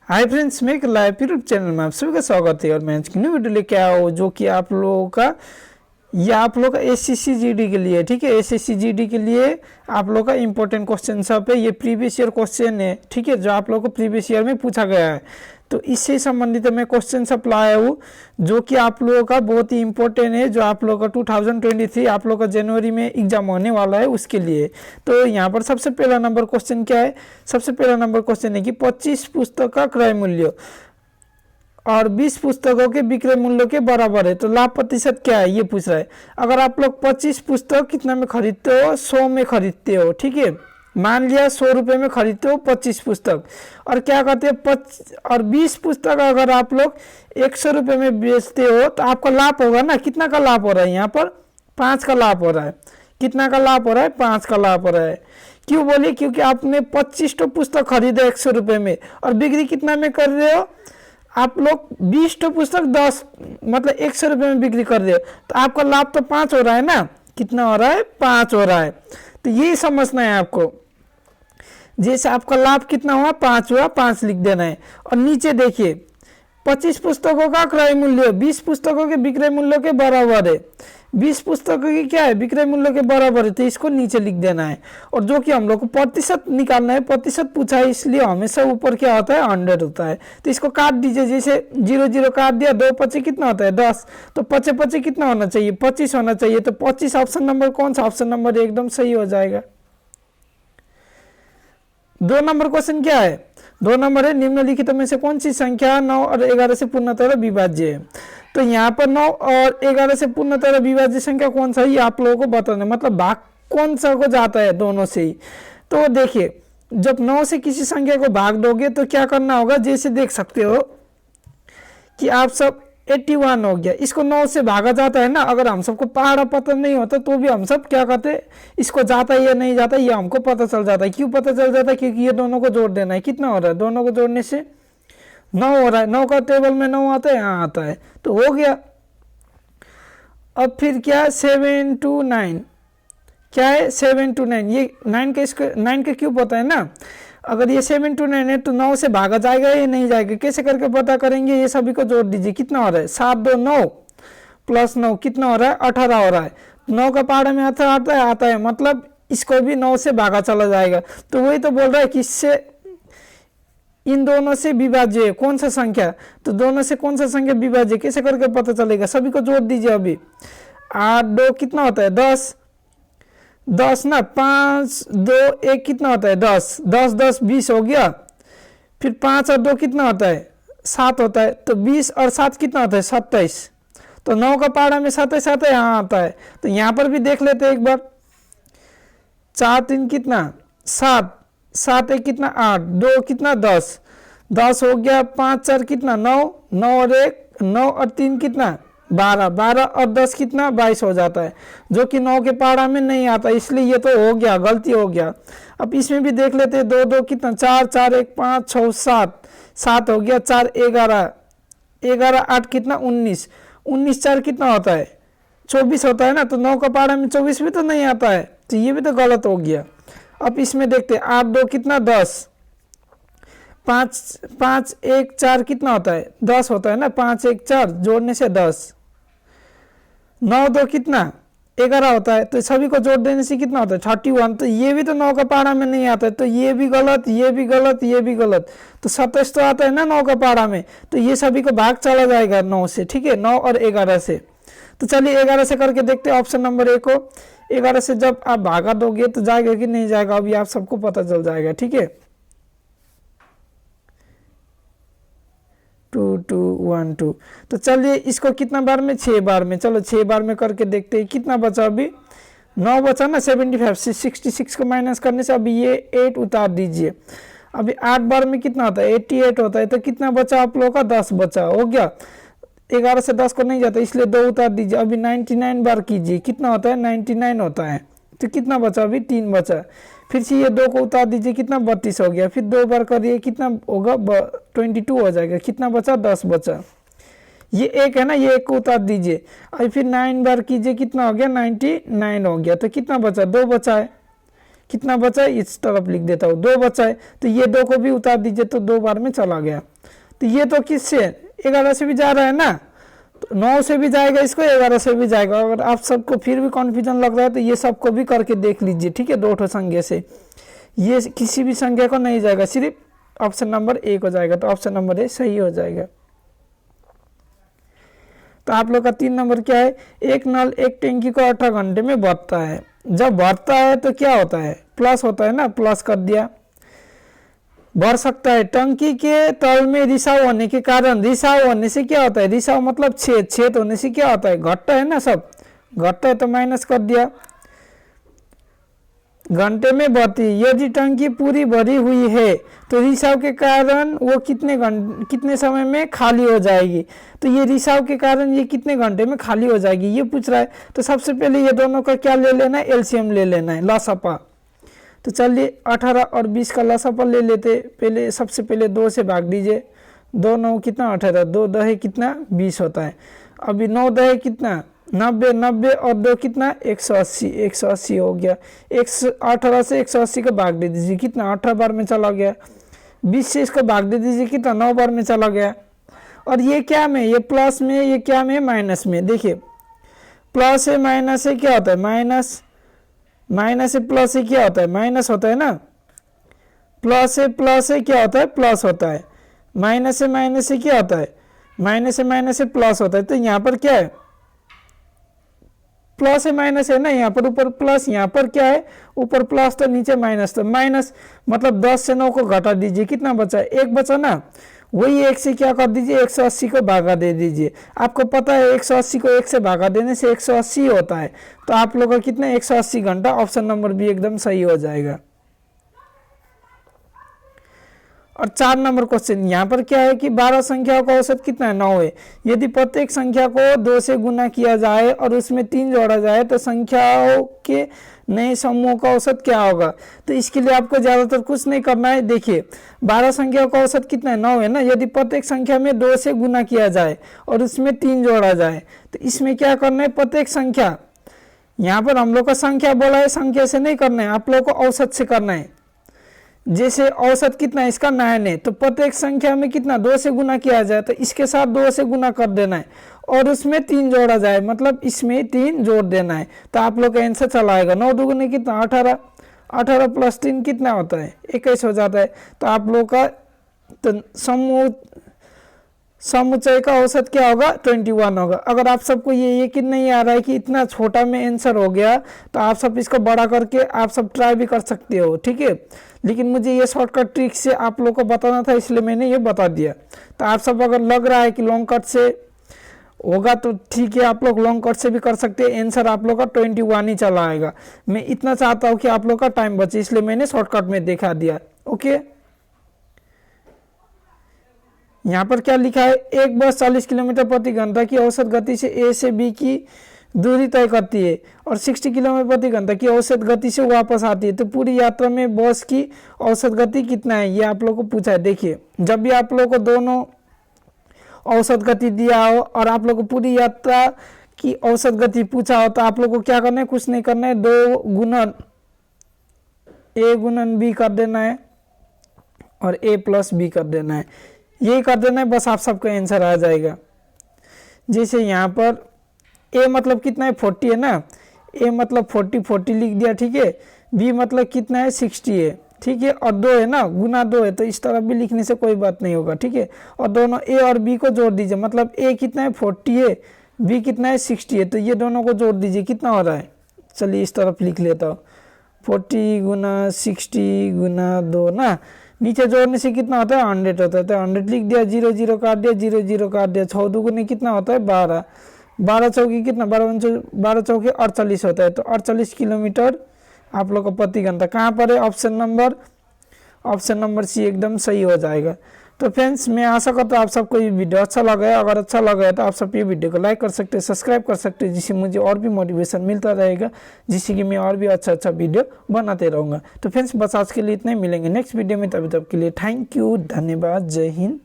Hi friends, मैं एक live YouTube channel में आप सभी का स्वागत है। और मैं आज की न्यू वीडियो लेके आया हूँ जो कि आप लोगों का एसएससी जीडी के लिए, ठीक है। एसएससी जीडी के लिए आप लोगों का इंपॉर्टेंट क्वेश्चन सब है। ये प्रीवियस ईयर क्वेश्चन है, ठीक है, जो आप लोगों को प्रीवियस ईयर में पूछा गया है। तो इससे संबंधित मैं क्वेश्चन सब लाया हूँ जो कि आप लोगों का बहुत ही इंपॉर्टेंट है, जो आप लोगों का 2023 आप लोगों का जनवरी में एग्जाम होने वाला है उसके लिए। तो यहाँ पर सबसे पहला नंबर क्वेश्चन क्या है? सबसे पहला नंबर क्वेश्चन है कि 25 पुस्तक का क्रय मूल्य और 20 पुस्तकों के विक्रय मूल्य के बराबर है, तो लाभ प्रतिशत क्या है ये पूछ रहा है। अगर आप लोग 25 पुस्तक कितना में खरीदते हो? 100 में खरीदते हो, ठीक है। मान लिया 100 रुपये में खरीदते हो 25 पुस्तक, और क्या कहते हैं और 20 पुस्तक अगर आप लोग 100 रुपये में बेचते हो तो आपका लाभ होगा ना। कितना का लाभ हो रहा है यहाँ पर? 5 का लाभ हो रहा है। कितना का लाभ हो रहा है? 5 का लाभ हो रहा है। क्यों बोले? क्योंकि आपने 25 तो पुस्तक खरीदे 100 रुपये में और बिक्री कितना में कर रहे हो? आप लोग 20 तो पुस्तक 10 मतलब 100 रुपये में बिक्री कर रहे हो, तो आपका लाभ तो 5 हो रहा है ना। कितना हो रहा है? 5 हो रहा है। तो ये समझना है आपको। जैसे आपका लाभ कितना हुआ? 5 हुआ, 5 लिख देना है। और नीचे देखिए 25 पुस्तकों का क्रय मूल्य 20 पुस्तकों के विक्रय मूल्य के बराबर है। 20 पुस्तकों की क्या है? विक्रय मूल्य के बराबर है, तो इसको नीचे लिख देना है। और जो कि हम लोग को प्रतिशत निकालना है, प्रतिशत पूछा है इसलिए हमेशा ऊपर क्या होता है? 100 होता है। तो इसको काट दीजिए। जैसे 0 0 काट दिया, 2 पचे कितना होता है? 10। तो पचे पचे कितना होना चाहिए? 25 होना चाहिए। तो 25 ऑप्शन नंबर कौन सा? ऑप्शन नंबर एकदम सही हो जाएगा। 2 नंबर क्वेश्चन क्या है? 2 नंबर है निम्नलिखित में से कौन सी संख्या 9 और 11 से पूर्णतः विभाज्य है? तो यहाँ पर 9 और 11 से पूर्णतः विभाज्य संख्या कौन सा है ये आप लोगों को बताना है, मतलब भाग कौन सा को जाता है दोनों से ही। तो देखिए जब 9 से किसी संख्या को भाग दोगे तो क्या करना होगा? जैसे देख सकते हो कि आप सब 81 हो गया, इसको 9 से भागा जाता है ना। अगर हम सबको पहाड़ा पता नहीं होता तो भी हम सब क्या कहते हैं, इसको जाता है या नहीं जाता ये हमको पता चल जाता है। क्यों पता चल जाता है? क्योंकि ये दोनों को जोड़ देना है। कितना हो रहा है? दोनों को जोड़ने से 9 हो रहा है। 9 का टेबल में 9 आता है, यहाँ आता है, तो हो गया। अब फिर क्या? 7 to 9 क्या है? 7 to 9 ये 9 का क्यूब होता है ना। अगर ये 7 to 9 है तो 9 से भागा जाएगा या नहीं जाएगा? कैसे करके पता करेंगे? ये सभी को जोड़ दीजिए। कितना हो रहा है? 7 2 9 प्लस 9 कितना हो रहा है? 18 हो रहा है। 9 का पहाड़ा में आता है, मतलब इसको भी 9 से भागा चला जाएगा। तो वही तो बोल रहा है कि इससे इन दोनों से विभाज्य है कौन सा संख्या? तो दोनों से कौन सा संख्या विभाज्य कैसे करके पता चलेगा? सभी को जोड़ दीजिए। अभी 8 2 कितना होता है? 10 10 ना, 5 2 1 कितना होता है? 10 10 10 20 हो गया। फिर 5 और 2 कितना होता है? 7 होता है। तो 20 और 7 कितना होता है? 27। तो 9 का पहाड़ा में 27 आता है, यहाँ आता है। तो यहाँ पर भी देख लेते हैं एक बार। 4 3 कितना? 7 7 1 कितना? 8 2 कितना? 10 10 हो गया। 5 4 कितना? 9 9 और 1 9 और 3 कितना? 12 12 और 10 कितना? 22 हो जाता है, जो कि 9 के पहाड़ा में नहीं आता, इसलिए ये तो हो गया, गलती हो गया। अब इसमें भी देख लेते हैं। 2 2 कितना? 4 4 1 5 6 7 7 हो गया। 4 11 11 8 कितना? 19 19 4 कितना होता है? 24 होता है ना। तो 9 का पहाड़ा में 24 भी तो नहीं आता है, तो ये भी तो गलत हो गया। अब इसमें देखते 8 2 कितना? 10 5 5 1 4 कितना होता है? 10 होता है ना। 5 1 4 जोड़ने से 10। 9 2 कितना? 11 होता है। तो सभी को जोड़ देने से कितना होता है? 31। तो ये भी तो 9 का पहाड़ा में नहीं आता है, तो ये भी गलत, ये भी गलत, ये भी गलत। तो 27 तो आता है ना 9 का पहाड़ा में, तो ये सभी को भाग चला जाएगा 9 से, ठीक है, 9 और 11 से। तो चलिए 11 से करके देखते हैं ऑप्शन नंबर 1 को। 11 से जब आप भागा दोगे तो जाएगा कि नहीं जाएगा, अभी आप सबको पता चल जाएगा, ठीक है। 2 2 1 2। तो चलिए इसको कितना बार में? 6 बार में। चलो 6 बार में करके देखते हैं कितना बचा। अभी 9 बचा ना। 75 से 66 को माइनस करने से अभी ये 8 उतार दीजिए। अभी 8 बार में कितना होता है? 88 होता है। तो कितना बचा आप लोगों का? 10 बचा, हो गया। 11 से 10 को नहीं जाता, इसलिए 2 उतार दीजिए। अभी 99 बार कीजिए, कितना होता है? 99 होता है। तो कितना बचा? अभी 3 बचा। फिर से ये 2 को उतार दीजिए, कितना? 32 हो गया। फिर 2 बार करिए, कितना होगा? 22 हो जाएगा। कितना बचा? 10 बचा। ये 1 है ना, ये 1 को उतार दीजिए। और फिर 9 बार कीजिए, कितना हो गया? 99 हो गया। तो कितना बचा? 2 बचा है। कितना बचा है, इस तरफ लिख देता हूँ 2 बचा है, तो ये 2 को भी उतार दीजिए तो 2 बार में चला गया। तो ये तो किससे 11 से भी जा रहा है ना, तो 9 से भी जाएगा, इसको 11 से भी जाएगा। अगर आप सबको फिर भी कन्फ्यूजन लग रहा है तो ये सबको भी करके देख लीजिए, ठीक है। 2 संख्या से ये किसी भी संख्या को नहीं जाएगा, सिर्फ ऑप्शन नंबर ए को जाएगा, तो ऑप्शन नंबर ए सही हो जाएगा। तो आप लोग का 3 नंबर क्या है, एक नल एक टैंकी को 18 घंटे में भरता है। जब भरता है तो क्या होता है, प्लस होता है ना, प्लस कर दिया, भर सकता है। टंकी के तल में रिसाव होने के कारण, रिसाव होने से क्या होता है, रिसाव मतलब छेद, छेद होने से क्या होता है, घटता है ना, सब घटता है तो माइनस कर दिया। घंटे में भरती, यदि टंकी पूरी भरी हुई है तो रिसाव के कारण वो कितने समय में खाली हो जाएगी। तो ये रिसाव के कारण ये कितने घंटे में खाली हो जाएगी ये पूछ रहा है। तो सबसे पहले ये दोनों का क्या ले लेना है, एलसीएम ले लेना है, लसापा। तो चलिए 18 और 20 का लसापा ले लेते। पहले सबसे पहले 2 से भाग दीजिए, 2 9 कितना 18, 2 दहे कितना 20 होता है। अभी 9 दहे कितना 90, 90 और 2 कितना 180, 180 हो गया। 18 से 180 को भाग दे दीजिए, कितना 18 बार में चला गया। 20 से इसको भाग दे दीजिए, कितना 9 बार में चला गया। और ये क्या में, ये प्लस में, ये क्या में, माइनस में। देखिए प्लस है माइनस से क्या होता है, माइनस, माइनस से प्लस से क्या होता है, माइनस होता है ना। प्लस से क्या होता है, प्लस होता है। माइनस से क्या होता है, माइनस से प्लस होता है। तो यहाँ पर क्या है, प्लस है माइनस है ना, यहाँ पर ऊपर प्लस, यहाँ पर क्या है, ऊपर प्लस तो नीचे माइनस। तो माइनस मतलब 10 से 9 को घटा दीजिए, कितना बचा, 1 बचा ना। वही 1 से क्या कर दीजिए, 180 को भागा दे दीजिए। आपको पता है 180 को 1 से भागा देने से 180 होता है। तो आप लोगों का कितना 180 घंटा, ऑप्शन नंबर बी एकदम सही हो जाएगा। और 4 नंबर क्वेश्चन, यहाँ पर क्या है कि 12 संख्याओं का औसत कितना है, 9 है। यदि प्रत्येक संख्या को 2 से गुना किया जाए और उसमें 3 जोड़ा जाए तो संख्याओं के नए समूह का औसत क्या होगा। तो इसके लिए आपको ज्यादातर कुछ नहीं करना है। देखिए 12 संख्याओं का औसत कितना है, 9 है ना। यदि प्रत्येक संख्या में 2 से गुना किया जाए और उसमें 3 जोड़ा जाए तो इसमें क्या करना है, प्रत्येक संख्या, यहाँ पर हम लोग का संख्या बोला है, संख्या से नहीं करना है, आप लोग को औसत से करना है। जैसे औसत कितना है इसका 9 है, तो प्रत्येक संख्या में कितना 2 से गुना किया जाए तो इसके साथ 2 से गुना कर देना है और उसमें 3 जोड़ा जाए, मतलब इसमें 3 जोड़ देना है। तो आप लोग का आंसर चला आएगा। 9 दुगुने कितना 18, 18 प्लस 3 कितना होता है 21 हो जाता है। तो आप लोग का तो समुच्चय का औसत क्या होगा 21 होगा। अगर आप सबको ये यकीन नहीं आ रहा है कि इतना छोटा में आंसर हो गया तो आप सब इसको बड़ा करके आप सब ट्राई भी कर सकते हो, ठीक है। लेकिन मुझे ये शॉर्टकट ट्रिक से आप लोग को बताना था इसलिए मैंने ये बता दिया। तो आप सब अगर लग रहा है कि लॉन्ग कट से होगा तो ठीक है, आप लोग लॉन्ग कट से भी कर सकते हैं। आंसर आप लोग का 21 ही चला आएगा। मैं इतना चाहता हूँ कि आप लोग का टाइम बचे इसलिए मैंने शॉर्टकट में दिखा दिया। ओके, यहाँ पर क्या लिखा है, एक बस 40 किलोमीटर प्रति घंटा की औसत गति से ए से बी की दूरी तय करती है और 60 किलोमीटर प्रति घंटा की औसत गति से वापस आती है। तो पूरी यात्रा में बस की औसत गति कितना है ये आप लोग को पूछा है। देखिए जब भी आप लोग को दोनों औसत गति दिया हो और आप लोग को पूरी यात्रा की औसत गति पूछा हो तो आप लोग को क्या करना है, कुछ नहीं करना है, 2 गुणन ए गुणन बी कर देना है और ए प्लस बी कर देना है। यही कर देना है, बस आप सबका आंसर आ जाएगा। जैसे यहाँ पर ए मतलब कितना है 40 है ना, ए मतलब 40 लिख दिया, ठीक है। बी मतलब कितना है 60 है, ठीक है। और 2 है ना, गुना 2 है तो इस तरफ भी लिखने से कोई बात नहीं होगा, ठीक है। और दोनों ए और बी को जोड़ दीजिए, मतलब ए कितना है 40 है, बी कितना है 60 है, तो ये दोनों को जोड़ दीजिए, कितना हो रहा है। चलिए इस तरफ लिख लेता हूँ, 40 गुना 60 गुना 2 ना, नीचे जोड़ने से कितना होता है 100 होता है। तो 100 लिख दिया, 0 0 काट दिया, 0 0 काट दिया। 6 दुगुने कितना होता है 12, 12 चौकी कितना 12 चौकी 48 होता है। तो 48 किलोमीटर आप लोग का प्रति घंटा कहाँ पर है, ऑप्शन नंबर सी एकदम सही हो जाएगा। तो फ्रेंड्स मैं आशा करता हूँ आप सबको ये वीडियो अच्छा लगा है। अगर अच्छा लगा है तो आप सब ये वीडियो को लाइक कर सकते हैं, सब्सक्राइब कर सकते हैं, जिससे मुझे और भी मोटिवेशन मिलता रहेगा, जिससे कि मैं और भी अच्छा वीडियो बनाते रहूँगा। तो फ्रेंड्स बस आज के लिए इतना ही, मिलेंगे नेक्स्ट वीडियो में। तभी तक के लिए थैंक यू, धन्यवाद, जय हिंद।